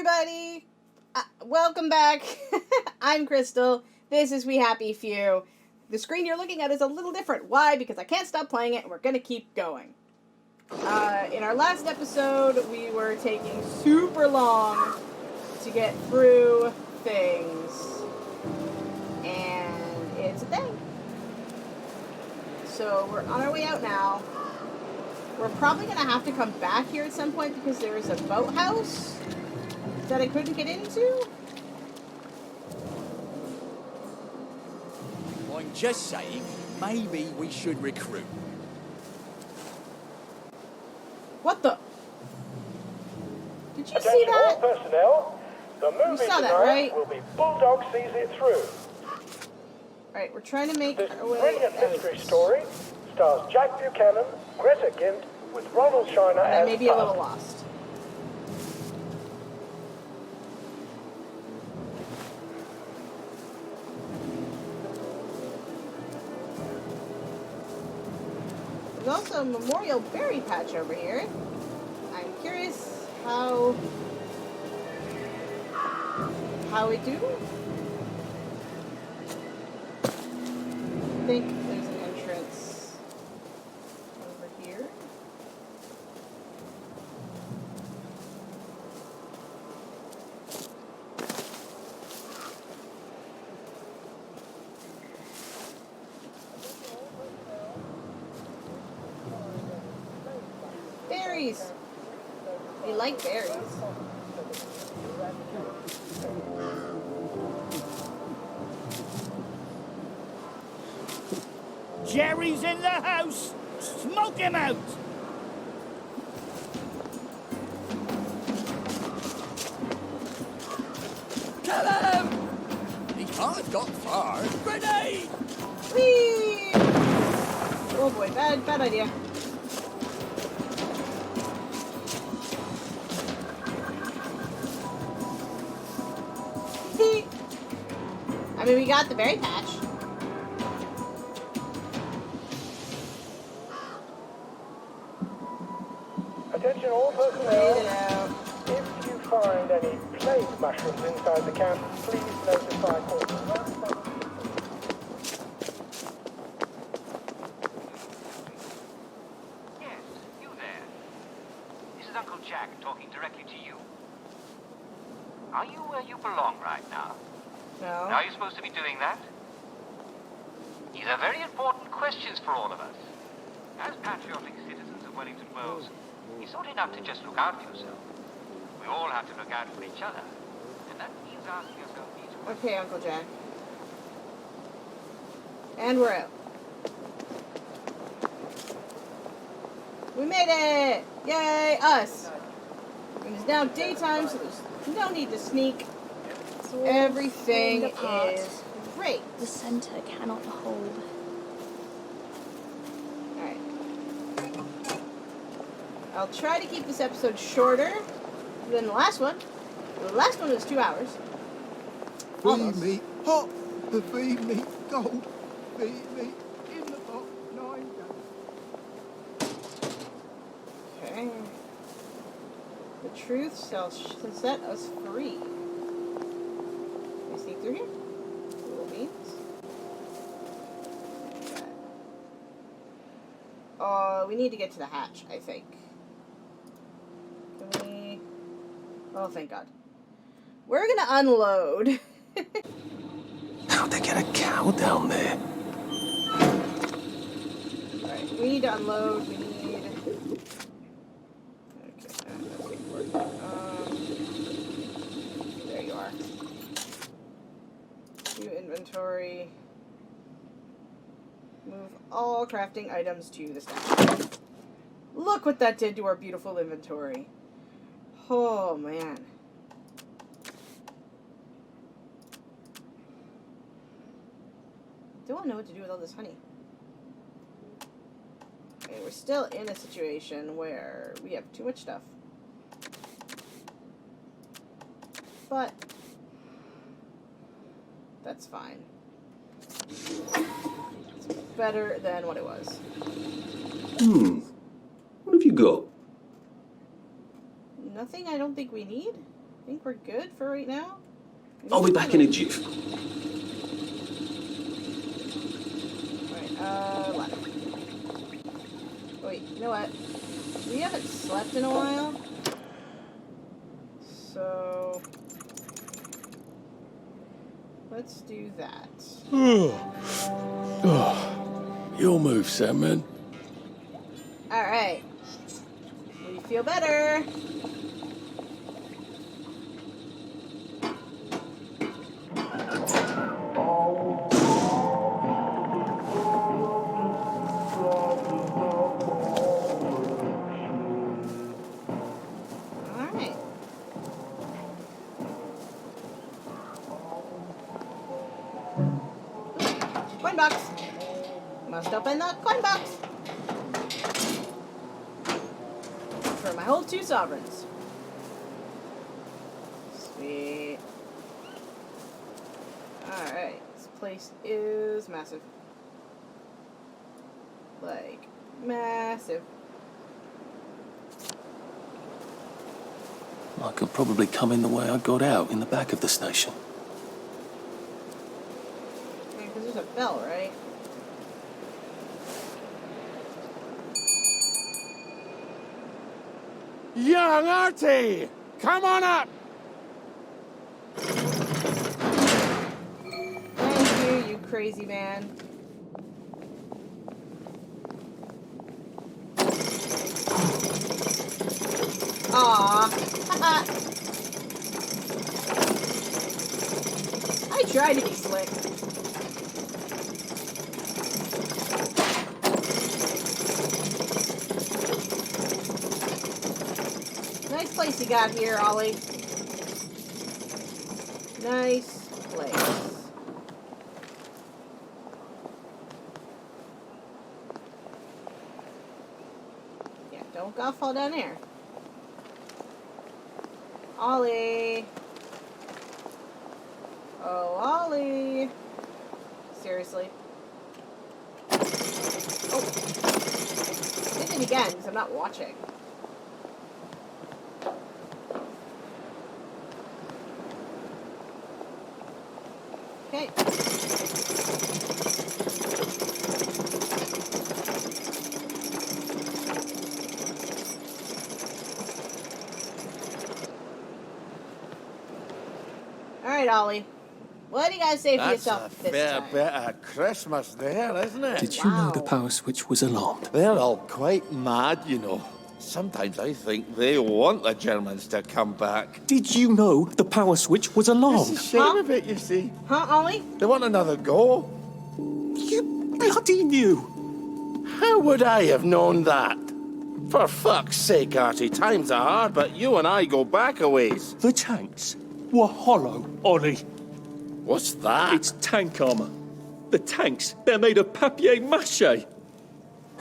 everybody! Welcome back. I'm Crystal. This is We Happy Few. The screen you're looking at is a little different. Why? Because I can't stop playing it and we're gonna keep going. In our last episode, we were taking super long to get through things. And it's a thing. So we're on our way out now. We're probably going to have to come back here at some point because there is a boathouse that I couldn't get into. I'm just saying, maybe we should recruit. What the? Did you Attention see that? all personnel. The movie saw that, tonight right? will be Bulldog Sees It Through. Alright, we're trying to make This our way brilliant out. mystery story stars Jack Buchanan, Greta Gint, with Ronald Shiner I as may be a little Pup. lost. There's also a memorial berry patch over here. I'm curious how we do. I think there's an entrance over here. Berries! We like berries. Jerry's in the house! Smoke him out! Kill him! He can't have got far. Grenade! Whee! Oh boy, bad idea. I mean, we got the berry patch. Attention all Wait personnel. it out. If you find any plague mushrooms inside the camp, please notify Corporal. Yes, you there. This is Uncle Jack talking directly to you. Are you where you belong right now? No. Are you supposed to be doing that? These are very important questions for all of us. As patriotic citizens of Wellington Wells, it's not enough to just look out for yourself. We all have to look out for each other. And that means asking yourself these questions. Okay, Uncle Jack. And we're out. We made it! Yay, us! It is now daytime, so there's no need to sneak. Everything is great. The center cannot hold. Alright. I'll try to keep this episode shorter than the last one. The last one was 2 hours. Feed Almost. me hot, feed me gold, feed me in the pot 9 days. Okay. The truth shall set us free. Can we sneak through here? Little beans. We need to get to the hatch, I think. Can we... Oh, thank God. We're gonna unload. How'd they get a cow down there? Alright, we need to unload. We need... Okay, that's paperwork. There you are. View inventory. Move all crafting items to the stash. Look what that did to our beautiful inventory. Oh, man. Don't know what to do with all this honey. Okay, we're still in a situation where we have too much stuff. But that's fine. It's better than what it was. What have you got? Nothing I don't think we need. think we're good for right now. I'll be back in a jiff. Alright, left. Wait, you know what? We haven't slept in a while. So... let's do that. You'll move, Salmon. Alright. We feel better. Alright. Coin box. Must open the coin box. For my whole 2 sovereigns. Sweet. Alright. This place is massive. Like, massive. I could probably come in the way I got out, in the back of the station. Yeah, because there's a bell, right? Young Artie! Come on up! Thank you, you crazy man. Aww. I tried to be slick. Nice place you got here, Ollie. Nice place. Yeah, don't go fall down there. Ollie. Oh, Ollie. Seriously. Oh. Did it again, because I'm not watching. Okay. Alright, Ollie. What do you guys say for That's a yourself this fair time? bit of Christmas there, isn't it? Did you know the Wow. power switch was alarmed? They're all quite mad, you know. Sometimes I think they want the Germans to come back. Did you know the power switch was It's alarmed? a shame of it, you see. Huh, Ollie? They want another go. You bloody knew! How would I have known that? For fuck's sake, Artie, times are hard, but you and I go back a ways. The tanks were hollow, Ollie. What's that? It's tank armor. The tanks, they're made of papier-mâché.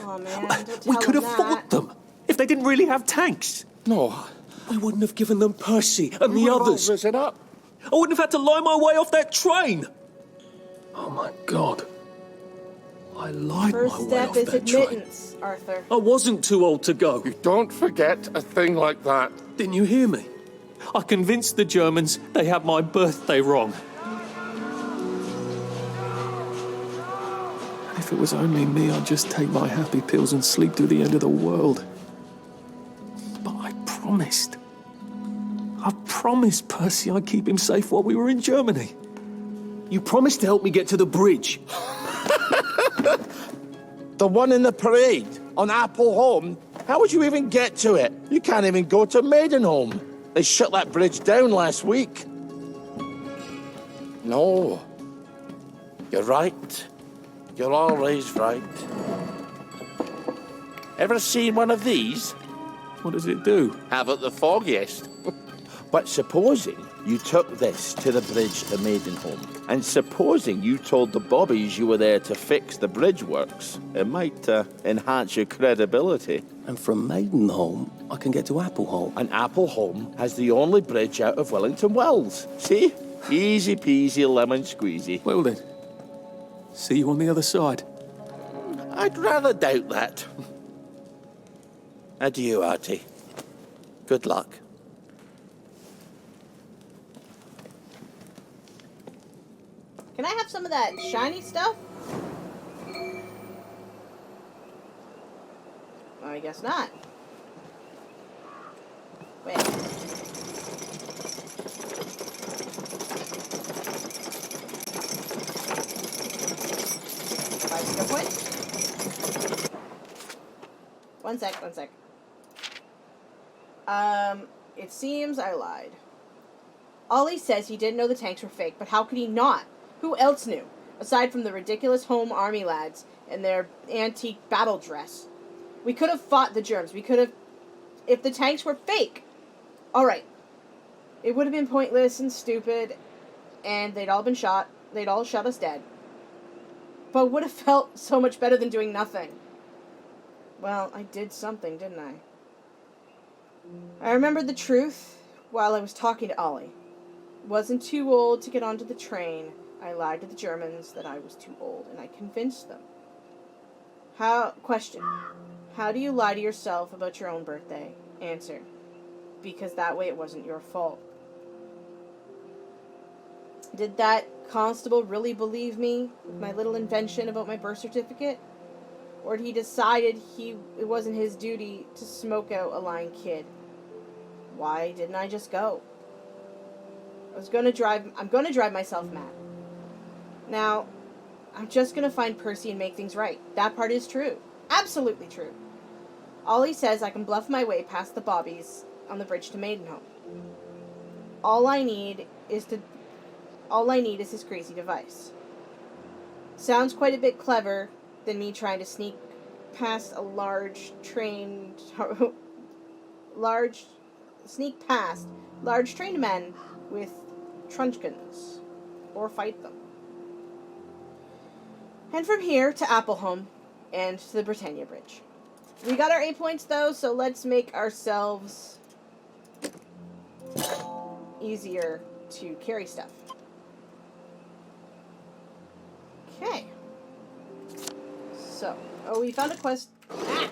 Oh man, don't tell We could him have that. fought them if they didn't really have tanks. No. We wouldn't have given them Percy and the We've all others. risen up. I wouldn't have had to lie my way off that train. Oh my God. I lied First my way step off is that train. admittance, Arthur. I wasn't too old to go. You don't forget a thing like that. Didn't you hear me? I convinced the Germans they had my birthday wrong. And if it was only me, I'd just take my happy pills and sleep through the end of the world. But I promised. I promised Percy I'd keep him safe while we were in Germany. You promised to help me get to the bridge. The one in the parade on Apple Home. How would you even get to it? You can't even go to Maidenholm. They shut that bridge down last week. No. You're right. You're always right. Ever seen one of these? What does it do? Haven't the foggiest. But supposing you took this to the bridge to Maidenholm, and supposing you told the bobbies you were there to fix the bridge works, it might enhance your credibility. And from Maidenholm, I can get to Appleholm. And Appleholm has the only bridge out of Wellington Wells. See? Easy peasy lemon squeezy. Well then, see you on the other side. I'd rather doubt that. Adieu, Artie. Good luck. Can I have some of that shiny stuff? I guess not. Wait. Five skill points. One sec. It seems I lied. Olly says he didn't know the tanks were fake, but how could he not? Who else knew? Aside from the ridiculous home army lads in their antique battle dress. We could have fought the germs. We could have... If the tanks were fake. Alright. It would have been pointless and stupid, and they'd all been shot. They'd all shot us dead. But it would have felt so much better than doing nothing. Well, I did something, didn't I? I remembered the truth while I was talking to Olly. Wasn't too old to get onto the train. I lied to the Germans that I was too old, and I convinced them. Question. How do you lie to yourself about your own birthday? Answer. Because that way it wasn't your fault. Did that constable really believe me with my little invention about my birth certificate? Or had he decided it wasn't his duty to smoke out a lying kid? Why didn't I just go? I'm gonna drive myself mad. Now, I'm just gonna find Percy and make things right. That part is true. Absolutely true. Olly says I can bluff my way past the bobbies on the bridge to Maidenhome. All I need is his crazy device. Sounds quite a bit clever than me trying to sneak past large trained men with truncheons, or fight them. And from here to Appleholme and to the Britannia Bridge. We got our 8 points though, so let's make ourselves easier to carry stuff. Okay. So, we found a quest. I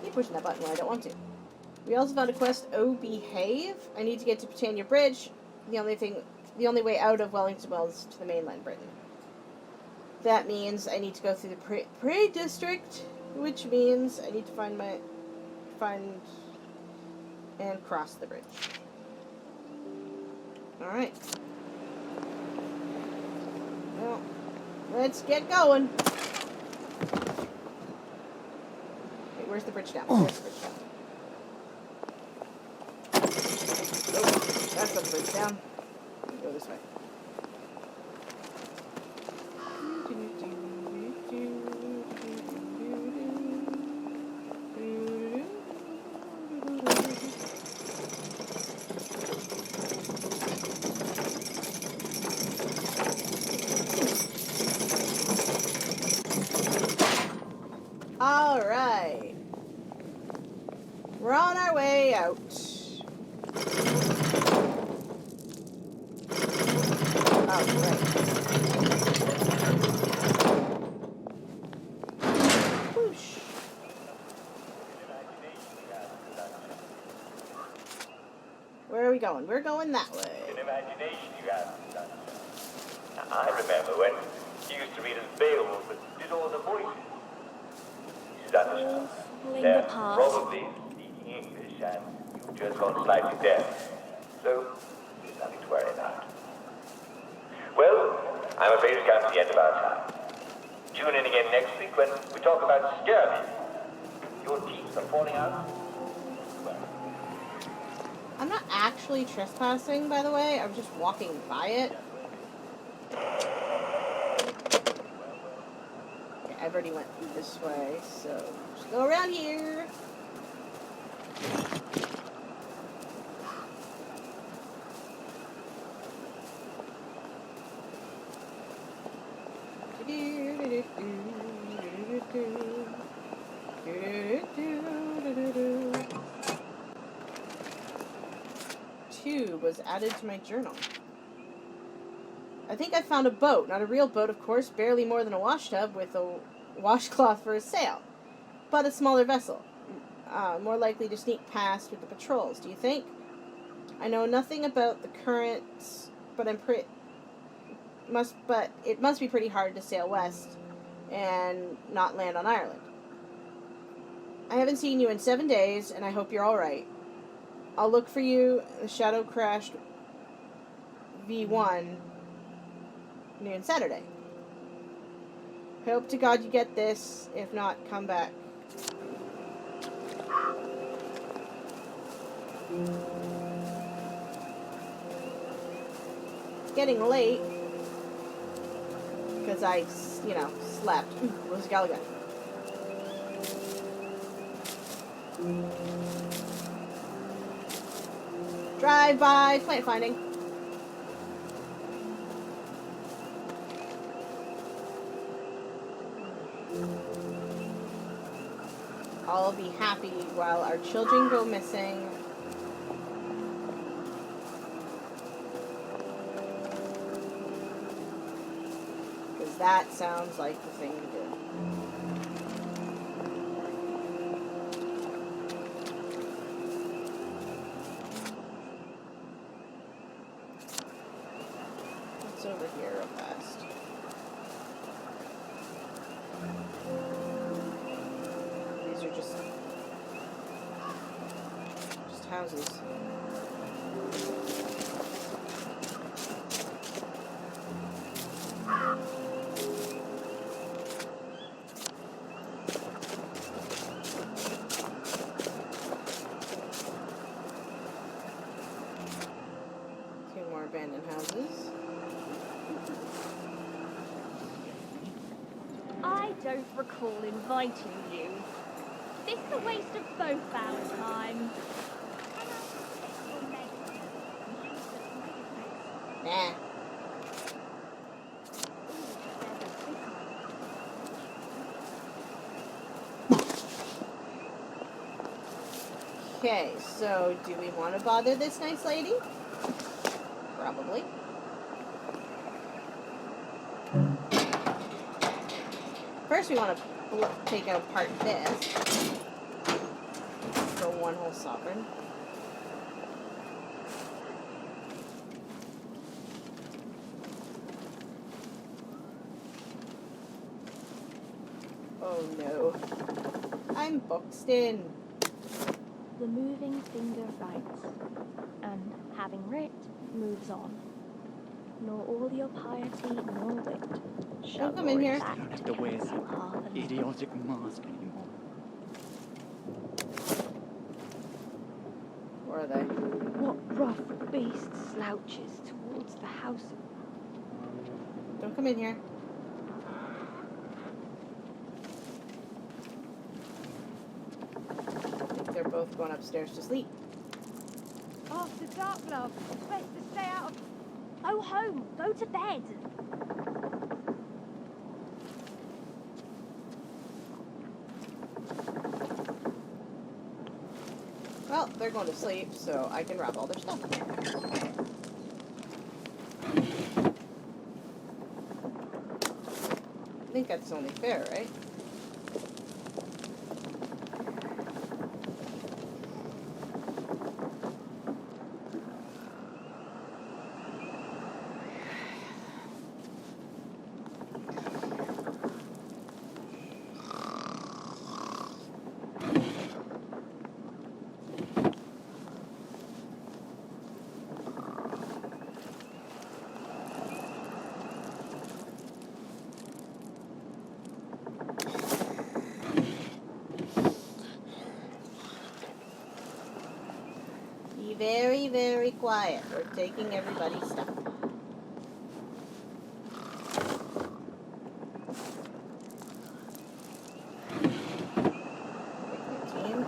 keep pushing that button when I don't want to. We also found a quest, Behave. I need to get to Britannia Bridge. The only way out of Wellington Wells to the mainland Britain. That means I need to go through the Prairie District, which means I need to find and cross the bridge. Alright. Well, let's get going. Wait, where's the bridge down? Where's the bridge down? Oh, that's not the bridge down. Go this way. Alright. We're on our way out. Alright. Whoosh. Where are we going? We're going that way. An imagination you have. I remember when you used to read as Beowulf but did all the voices. You understand? Linger They're past. probably speaking English and you've just gone slightly deaf. So, there's nothing to worry about. Well, I'm afraid it's come to the end of our time. Tune in again next week when we talk about scurvy. Your teeth are falling out. I'm not actually trespassing, by the way. I'm just walking by it. Okay, I've already went this way, so just go around here. Two was added to my journal. I think I found a boat. Not a real boat, of course, barely more than a washtub with a washcloth for a sail. But a smaller vessel. More likely to sneak past with the patrols, do you think? I know nothing about the currents, but I'm it must be pretty hard to sail west and not land on Ireland. I haven't seen you in 7 days, and I hope you're all right. I'll look for you in the Shadow Crashed V1 noon Saturday. Hope to God you get this. If not, come back. It's getting late because I, slept. Ooh, Rose Gallagher. Drive by plant finding. I'll be happy while our children go missing. Because that sounds like the thing to do. What's over here real fast? These are just houses. Two more abandoned houses. I don't recall inviting you. This is a waste of both our time. Nah. Okay, so do we want to bother this nice lady? Probably. First, we want to take apart this for one whole sovereign. Oh no. I'm boxed in. The moving finger writes, and having writ, moves on. Nor all your piety nor wit shall come in here. back You don't have to wear cancel half that an idiotic mask anymore. Where are they? What rough beast slouches towards the house? Don't come in here. I think they're both going upstairs to sleep. After dark, love. It's best to stay out of... Go home. Go to bed. Well, they're going to sleep, so I can wrap all their stuff. I think that's only fair, right? Be very, very quiet. We're taking everybody's stuff. Team.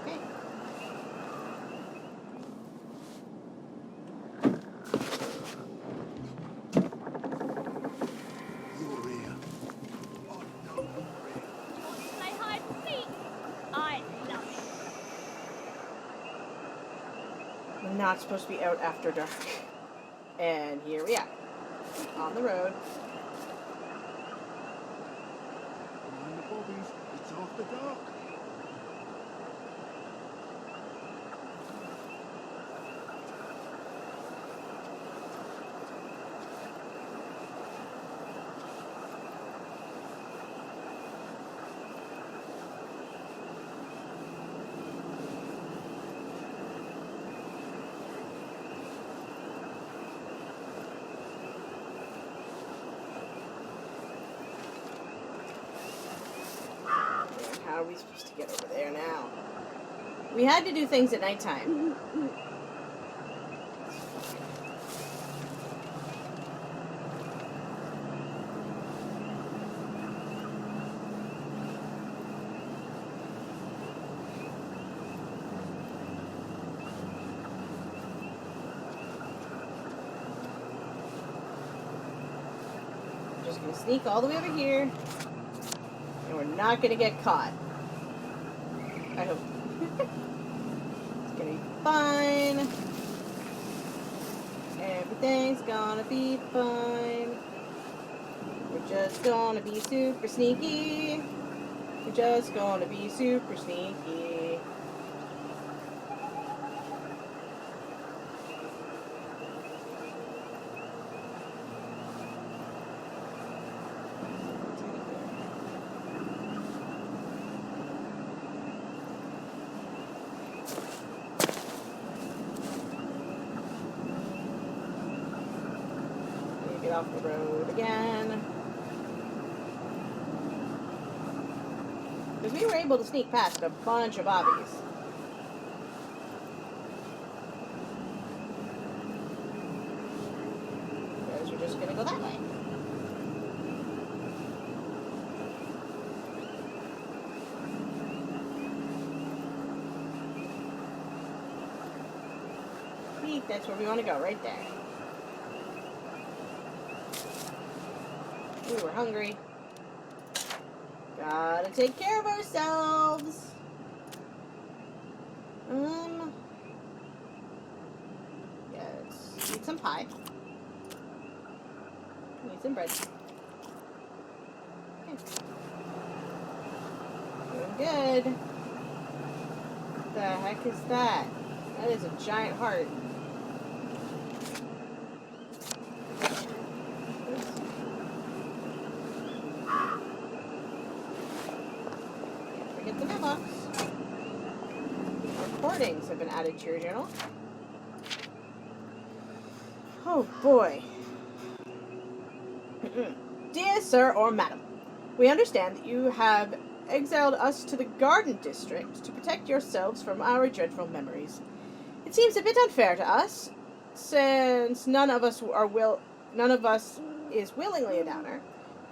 Okay. You're here. Oh, no, you're here. Play hide and seek. I love it. We're not supposed to be out after dark. And here we are. On the road. Mind the bobbies. It's after dark. How are we supposed to get over there now? We had to do things at nighttime. Just gonna sneak all the way over here. And we're not gonna get caught. I hope. It's gonna be fine. Everything's gonna be fine. We're just gonna be super sneaky. We're just gonna be super sneaky. Get off the road again. Because we were able to sneak past a bunch of bobbies. Because we're just gonna go that way. Sneak, that's where we want to go, right there. We were hungry. Gotta take care of ourselves. Yes. Need some pie. Need some bread. Okay. Doing good. What the heck is that? That is a giant heart. Get the mailbox. Recordings have been added to your journal. Oh boy. Dear Sir or Madam, we understand that you have exiled us to the Garden District to protect yourselves from our dreadful memories. It seems a bit unfair to us, since none of us is willingly a downer.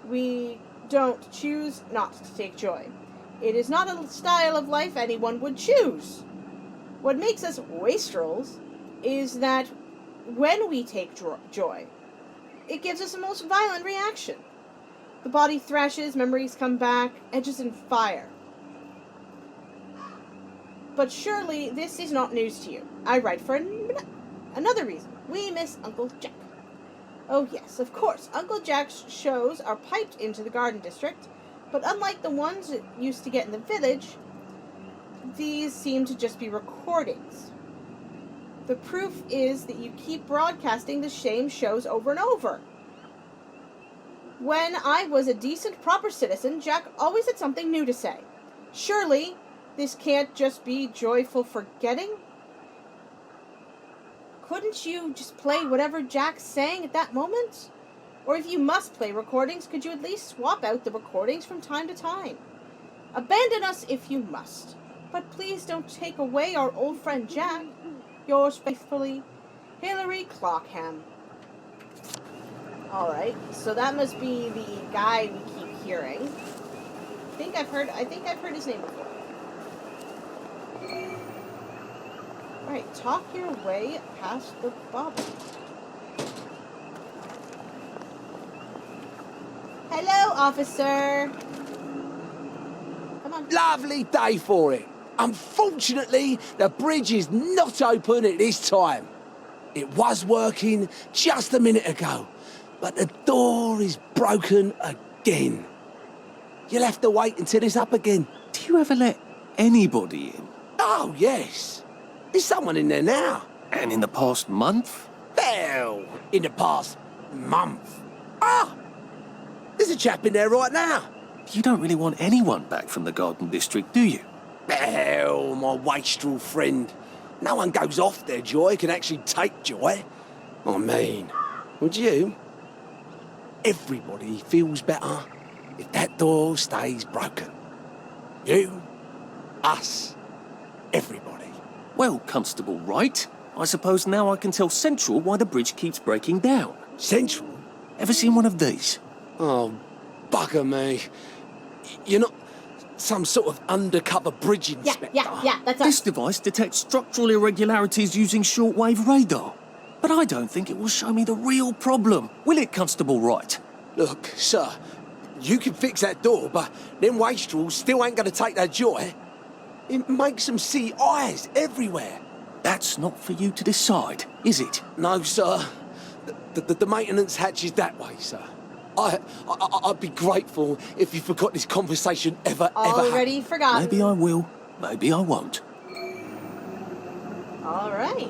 We don't choose not to take joy. It is not a style of life anyone would choose. What makes us wastrels is that when we take joy, it gives us a most violent reaction. The body thrashes, memories come back, edges in fire. But surely this is not news to you. I write for another reason. We miss Uncle Jack. Oh yes, of course, Uncle Jack's shows are piped into the Garden District, but unlike the ones that used to get in the village, these seem to just be recordings. The proof is that you keep broadcasting the same shows over and over. When I was a decent, proper citizen, Jack always had something new to say. Surely, this can't just be joyful forgetting? Couldn't you just play whatever Jack's saying at that moment? Or if you must play recordings, could you at least swap out the recordings from time to time? Abandon us if you must, but please don't take away our old friend Jack. Yours faithfully, Hilary Clockham. Alright, so that must be the guy we keep hearing. I think I've heard his name before. Alright, talk your way past the bobby. Hello, officer. Come on. Lovely day for it. Unfortunately, the bridge is not open at this time. It was working just a minute ago, but the door is broken again. You'll have to wait until it's up again. Do you ever let anybody in? Oh, yes. There's someone in there now. And in the past month? Well, in the past month. Ah! There's a chap in there right now. You don't really want anyone back from the Garden District, do you? Well, my wastrel friend. No one goes off their joy, can actually take joy. I mean, would you? Everybody feels better if that door stays broken. You, us, everybody. Well, Constable Wright, I suppose now I can tell Central why the bridge keeps breaking down. Central? Ever seen one of these? Oh, bugger me. You're not some sort of undercover bridge inspector? Yeah, that's This us. device detects structural irregularities using shortwave radar. But I don't think it will show me the real problem. Will it, Constable Wright? Look, sir, you can fix that door, but them wastrels still ain't gonna take their joy. It makes them see eyes everywhere. That's not for you to decide, is it? No, sir. The maintenance hatch is that way, sir. I'd be grateful if you forgot this conversation ever Already happened. forgotten. Maybe I will, maybe I won't. All right.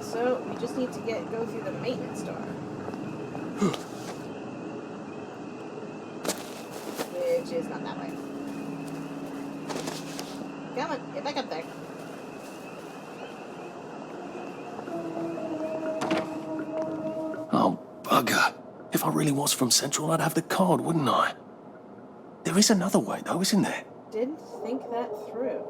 So we just need to go through the maintenance door. Which is not that way. Come on, get back up there. Oh, bugger. If I really was from Central, I'd have the card, wouldn't I? There is another way, though, isn't there? Didn't think that through.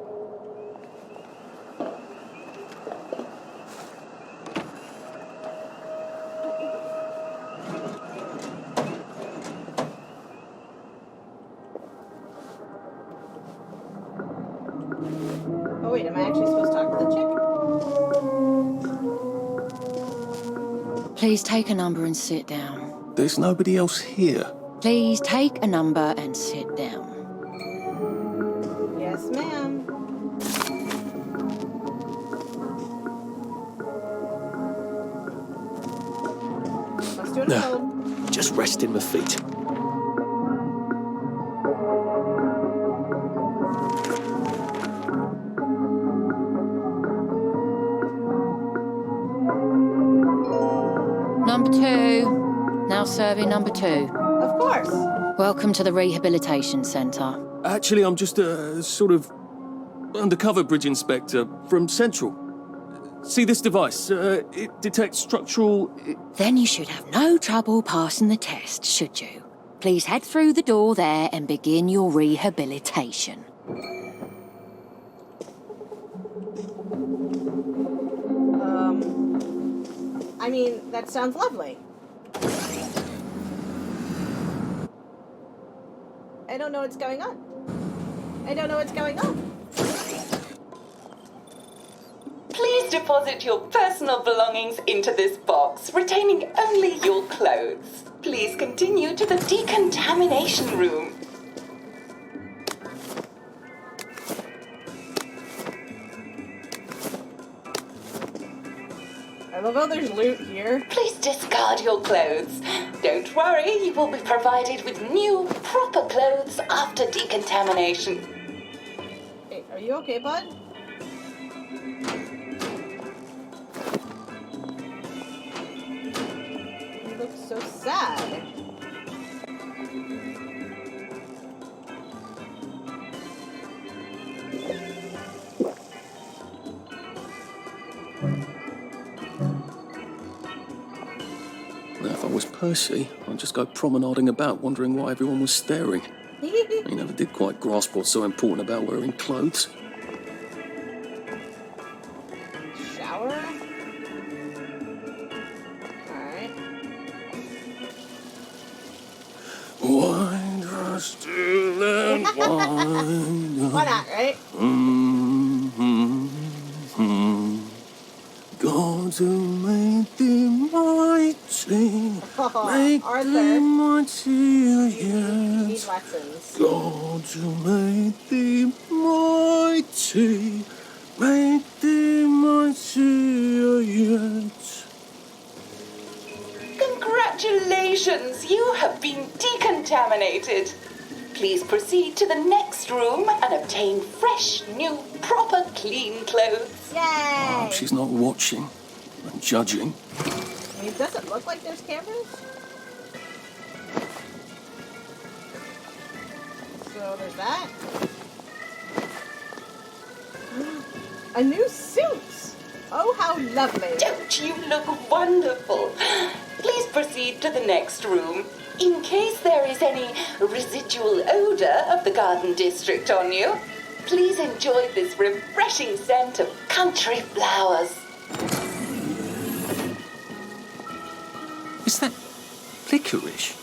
Oh wait, am I actually supposed to talk to the chick? Please take a number and sit down. There's nobody else here. Please take a number and sit down. Yes, ma'am. Must do it No. hold. Just resting my feet. Number 2. Now serving number 2. Of course. Welcome to the Rehabilitation Centre. Actually, I'm just a sort of undercover bridge inspector from Central. See this device? It detects structural... Then you should have no trouble passing the test, should you? Please head through the door there and begin your rehabilitation. I mean, that sounds lovely. I don't know what's going on. I don't know what's going on. Please deposit your personal belongings into this box, retaining only your clothes. Please continue to the decontamination room. I love how there's loot here. Please discard your clothes. Don't worry, you will be provided with new, proper clothes after decontamination. Hey, are you okay, bud? You look so sad. Now, if I was Percy, I'd just go promenading about, wondering why everyone was staring. He never did quite grasp what's so important about wearing clothes. Shower? Alright. Wine does still and wine. Why not, right? God to make thee mighty, make Arthur. thee mighty, You yes. need lessons. God to make thee mighty, make thee mighty, yes. Congratulations, you have been decontaminated. Please proceed to the next room and obtain fresh, new, proper, clean clothes. Yay! Oh, she's not watching and judging. I mean, does it look like there's cameras? So there's that. A new suit! Oh, how lovely. Don't you look wonderful? Please proceed to the next room. In case there is any residual odor of the garden district on you, Please enjoy this refreshing scent of country flowers. Is that licorice?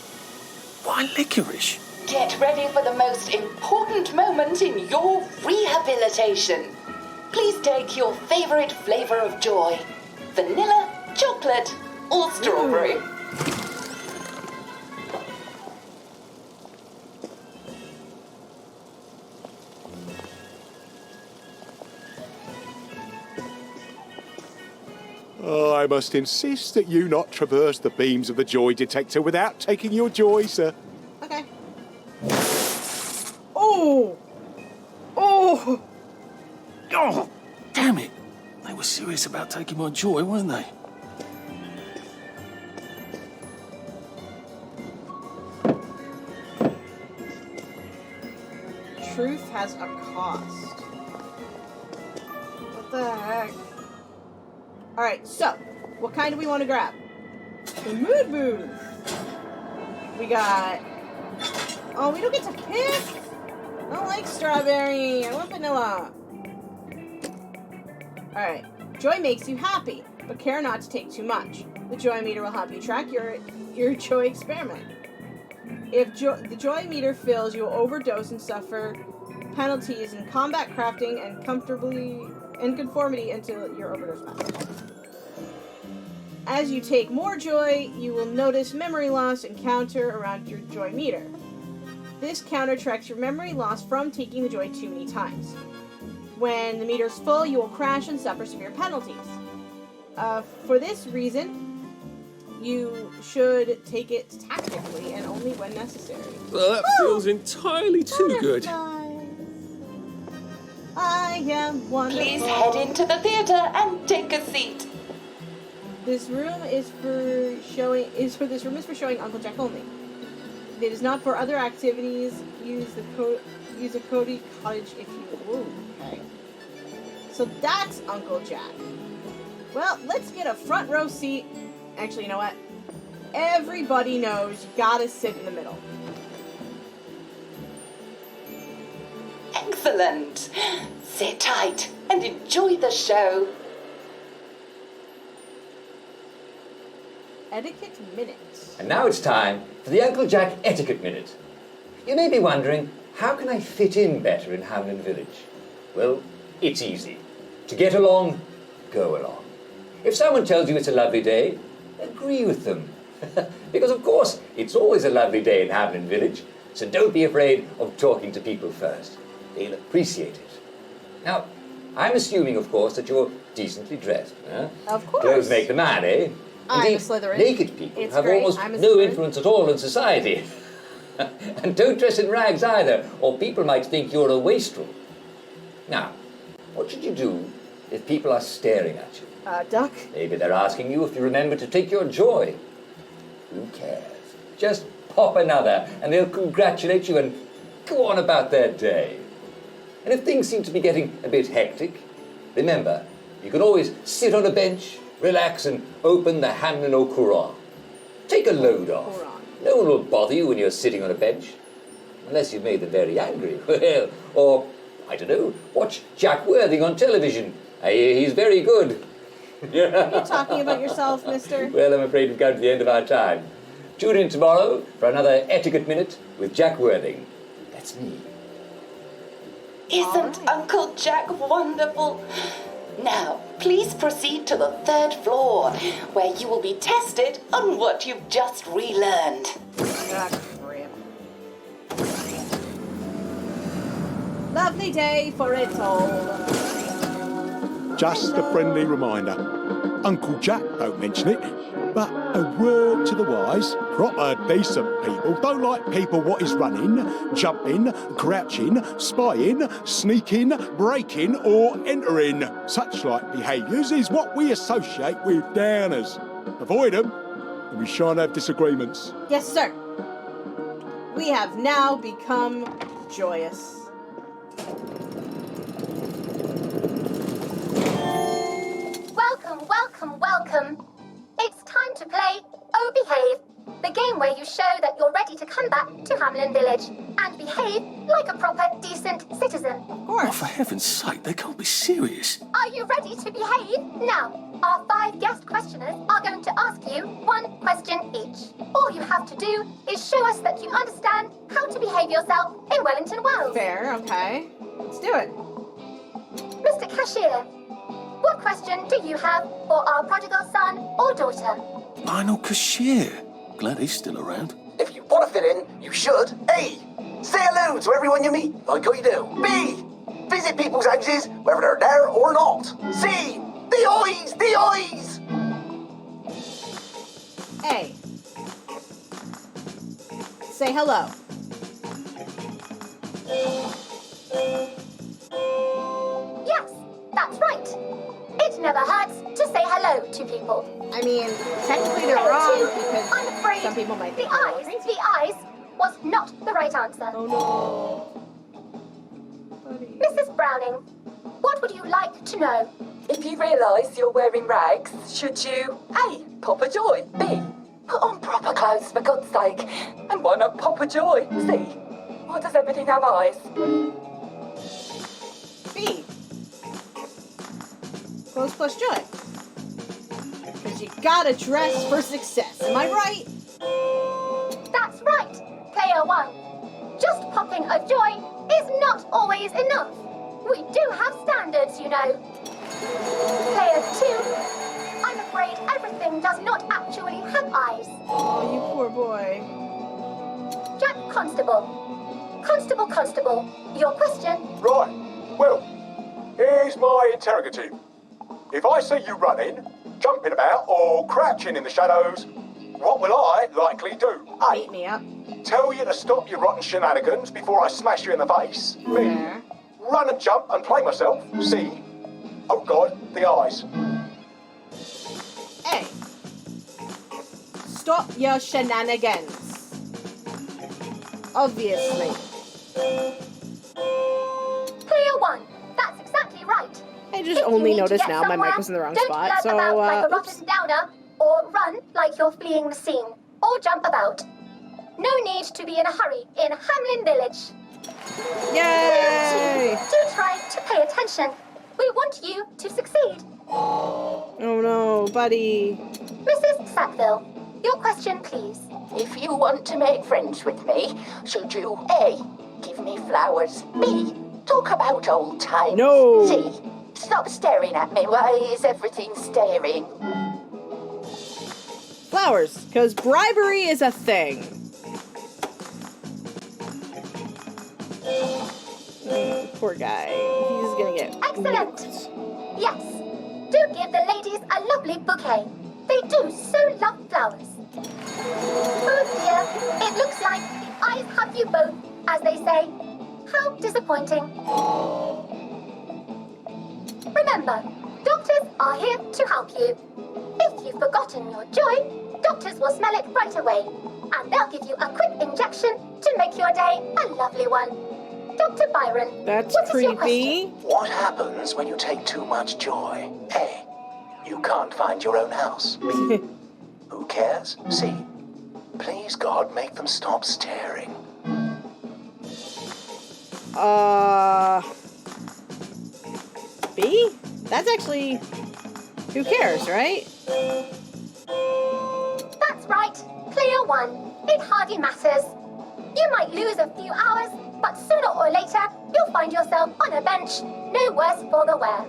Why licorice? Get ready for the most important moment in your rehabilitation. Please take your favorite flavor of joy. Vanilla, chocolate, or strawberry. I must insist that you not traverse the beams of the joy detector without taking your joy, sir. Okay. Oh! Oh! Oh, damn it. They were serious about taking my joy, weren't they? Truth has a cost. What the heck? Alright, so, what kind do we want to grab? The mood booth. We got... Oh, we don't get to pick? I don't like strawberry. I want vanilla. Alright. Joy makes you happy, but care not to take too much. The joy meter will help you track your joy experiment. If the joy meter fills, you will overdose and suffer penalties in combat crafting and conformity until your overdose passes. As you take more joy, you will notice memory loss and counter around your joy meter. This counter tracks your memory loss from taking the joy too many times. When the meter is full, you will crash and suffer severe penalties. For this reason, you should take it tactically and only when necessary. Well, that feels entirely too good. I am wonderful. Please head into the theater and take a seat. This room is for showing Uncle Jack only. It is not for other activities. Use a Cody Cottage if you will. Okay. So that's Uncle Jack. Well, let's get a front row seat. Actually, you know what? Everybody knows you gotta sit in the middle. Excellent. Sit tight and enjoy the show. Etiquette Minute. And now it's time for the Uncle Jack Etiquette Minute. You may be wondering, how can I fit in better in Hamlin Village? Well, it's easy. To get along, go along. If someone tells you it's a lovely day, agree with them. Because, of course, it's always a lovely day in Hamlin Village, so don't be afraid of talking to people first. They'll appreciate it. Now, I'm assuming, of course, that you're decently dressed. Huh? Of course. Clothes make the man, eh? I'm Indeed, a Slytherin. naked people It's have great. almost I'm a no Slytherin. influence at all in society. And don't dress in rags either, or people might think you're a wastrel. Now, what should you do if people are staring at you? Duck. Maybe they're asking you if you remember to take your joy. Who cares? Just pop another, and they'll congratulate you and go on about their day. And if things seem to be getting a bit hectic, remember, you can always sit on a bench, relax, and open the Hamlin O'Quran. Take a load off. No one will bother you when you're sitting on a bench. Unless you've made them very angry. Well, or, I don't know, watch Jack Worthing on television. I hear he's very good. Are you talking about yourself, mister? Well, I'm afraid we've come to the end of our time. Tune in tomorrow for another Etiquette Minute with Jack Worthing. That's me. Isn't Uncle Jack wonderful? Now, please proceed to the 3rd floor, where you will be tested on what you've just relearned. Ah, crap. Lovely day for it all. Just a friendly reminder. Uncle Jack don't mention it, but a word to the wise, proper decent people don't like people what is running, jumping, crouching, spying, sneaking, breaking or entering. Such like behaviours is what we associate with downers. Avoid them and we shan't have disagreements. Yes, sir. We have now become joyous. Welcome, welcome, welcome. It's time to play Oh Behave, the game where you show that you're ready to come back to Hamlin Village and behave like a proper, decent citizen. Oh, for heaven's sake, they can't be serious. Are you ready to behave? Now, our 5 guest questioners are going to ask you 1 question each. All you have to do is show us that you understand how to behave yourself in Wellington Wells. Fair, okay. Let's do it. Mr. Cashier, what question do you have for our prodigal son or daughter? Lionel Cashier. Glad he's still around. If you want to fit in, you should. A. Say hello to everyone you meet, like how you do. B. Visit people's houses, whether they're there or not. C. The eyes! The eyes! A. Say hello. Yes, that's right. It never hurts to say hello to people. I mean, technically they're wrong because I'm afraid some people might think the eyes was not the right answer. Oh no. Mrs. Browning, what would you like to know? If you realise you're wearing rags, should you A. Pop a joy, B. Put on proper clothes for God's sake, and why not pop a joy? C. Why does everything have eyes? B. Clothes plus joy. Because you gotta dress for success. Am I right? That's right, player 1. Just popping a joy is not always enough. We do have standards, you know. Player 2, I'm afraid everything does not actually have eyes. Oh, you poor boy. Jack Constable. Constable, your question? Right. Well, here's my interrogative. If I see you running, jumping about, or crouching in the shadows, what will I likely do? A. Beat me up. Tell you to stop your rotten shenanigans before I smash you in the face. B. Run and jump and play myself. C. Oh God, the eyes. A. Stop your shenanigans. Obviously. Player 1, that's exactly right. I just only noticed now my mic was in the wrong spot, so, about like a oops. rotten downer, or run like you're fleeing the scene, or jump about. No need to be in a hurry in Hamlin Village. Yay! Do try to pay attention. We want you to succeed. Oh no, buddy. Mrs. Sackville, your question, please. If you want to make friends with me, should you A. Give me flowers, B. Talk about old times, No. C. Stop staring at me, why is everything staring? Flowers, because bribery is a thing. Poor guy. He's gonna get Excellent. nuked. Yes. Do give the ladies a lovely bouquet. They do so love flowers. Oh dear, it looks like the eyes have you both, as they say. How disappointing. Remember, doctors are here to help you. If you've forgotten your joy, doctors will smell it right away, and they'll give you a quick injection to make your day a lovely one. Dr. Byron, That's what is your creepy. question? What happens when you take too much joy? A. You can't find your own house. B. Who cares? C. Please, God, make them stop staring. B? That's actually... Who cares, right? That's right, player 1. It hardly matters. You might lose a few hours, but sooner or later, you'll find yourself on a bench, no worse for the wear.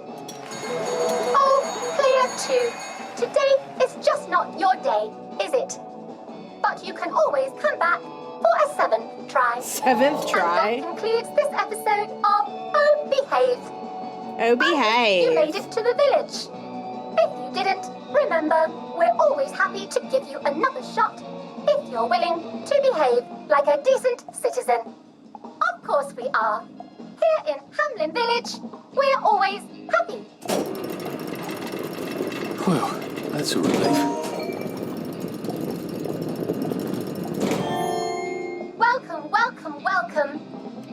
Oh, player 2. Today is just not your day, is it? But you can always come back for a 7th try. 7th try? And that concludes this episode of Oh Behave. Oh, behave. You made it to the village. If you didn't, remember, we're always happy to give you another shot if you're willing to behave like a decent citizen. Of course we are. Here in Hamlin Village, we're always happy. Well, that's a relief. Welcome, welcome, welcome.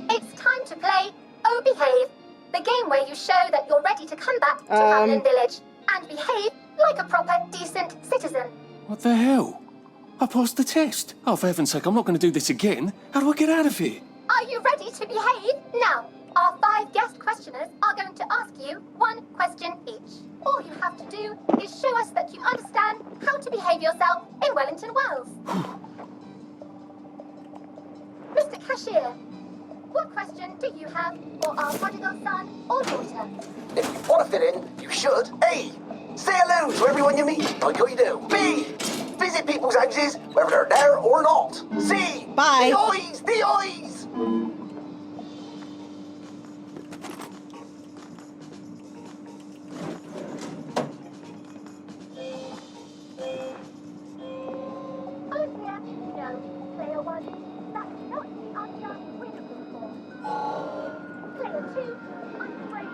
It's time to play Oh Behave, the game where you show that you're ready to come back to Hamlin Village and behave like a proper, decent citizen. What the hell? I passed the test. Oh, for heaven's sake, I'm not going to do this again. How do I get out of here? Are you ready to behave? Now, our 5 guest questioners are going to ask you 1 question each. All you have to do is show us that you understand how to behave yourself in Wellington Wells. Mr. Cashier, what question do you have for our prodigal son or daughter? If you want to fit in, you should. A. Say hello to everyone you meet, like you do. B. Visit people's houses, whether they're there or not. C. Bye. The eyes! The eyes! Oh dear, no. Player 1, that's not the answer we're looking for. Player 2, I'm afraid.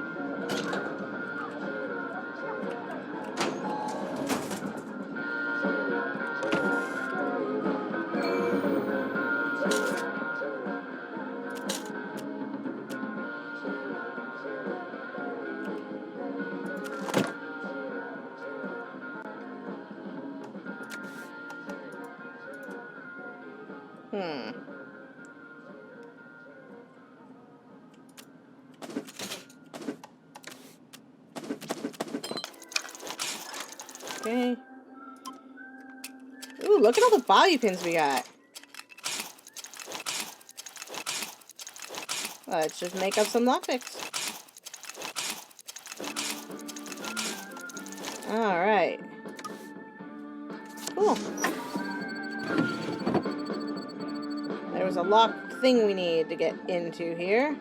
Okay. Ooh, look at all the bobby pins we got. Let's just make up some lockpicks. Alright. Cool. There was a lock thing we need to get into here.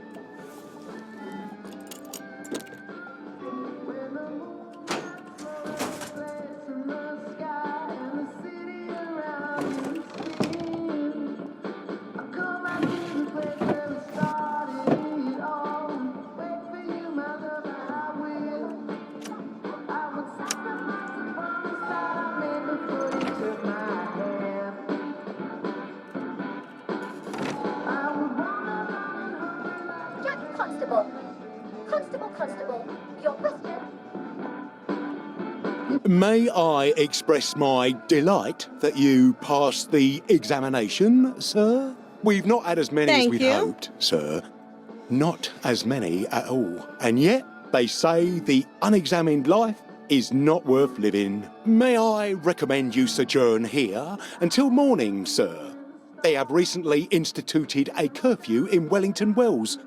Constable, your question? May I express my delight that you passed the examination, sir? We've not had as many as we'd hoped, sir. Not as many at all. And yet, they say the unexamined life is not worth living. May I recommend you sojourn here until morning, sir? They have recently instituted a curfew in Wellington Wells.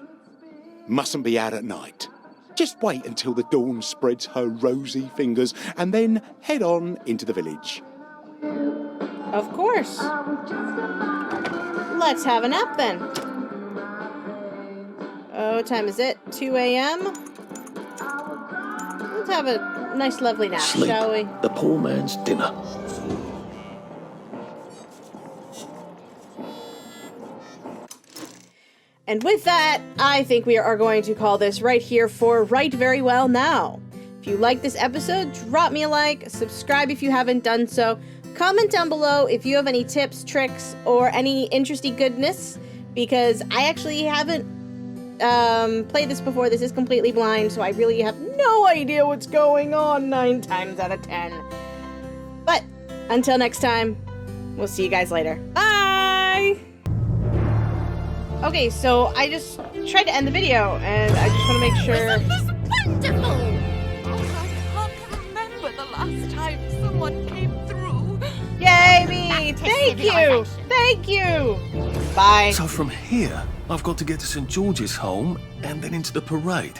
Mustn't be out at night. Just wait until the dawn spreads her rosy fingers and then head on into the village. Of course. Let's have a nap then. Oh, what time is it? 2 a.m.? Let's have a nice lovely nap, Sleep. shall we? The poor man's dinner. And with that, I think we are going to call this right here for Right Very Well Now. If you like this episode, drop me a like, subscribe if you haven't done so, comment down below if you have any tips, tricks, or any interesting goodness, because I actually haven't played this before. This is completely blind, so I really have no idea what's going on 9 times out of 10. But until next time, we'll see you guys later. Bye! Okay, so I just tried to end the video, and I just want to make sure... Wonderful! Oh, I can't remember the last time someone came through. Yay, me! Thank you! Thank you! Bye. So from here, I've got to get to St. George's home and then into the parade.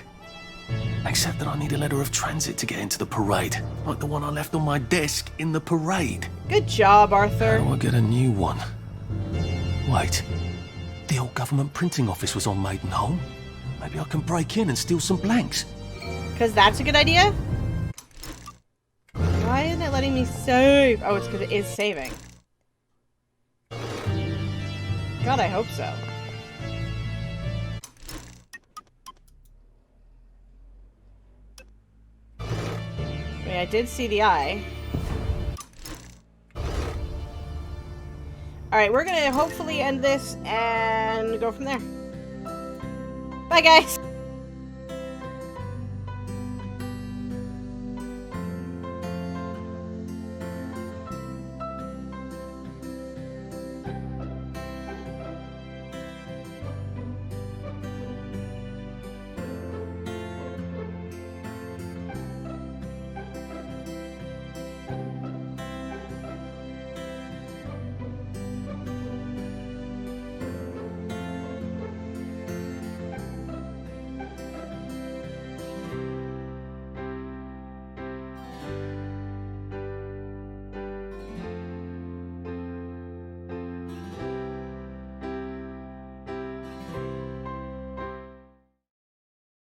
Except that I need a letter of transit to get into the parade, like the one I left on my desk in the parade. Good job, Arthur. How do I get a new one? Wait. The old government printing office was on Maidenholm. Maybe I can break in and steal some blanks. Because that's a good idea? Why isn't it letting me save? Oh, it's because it is saving. God, I hope so. I mean, I did see the eye. Alright, we're gonna hopefully end this and go from there. Bye, guys!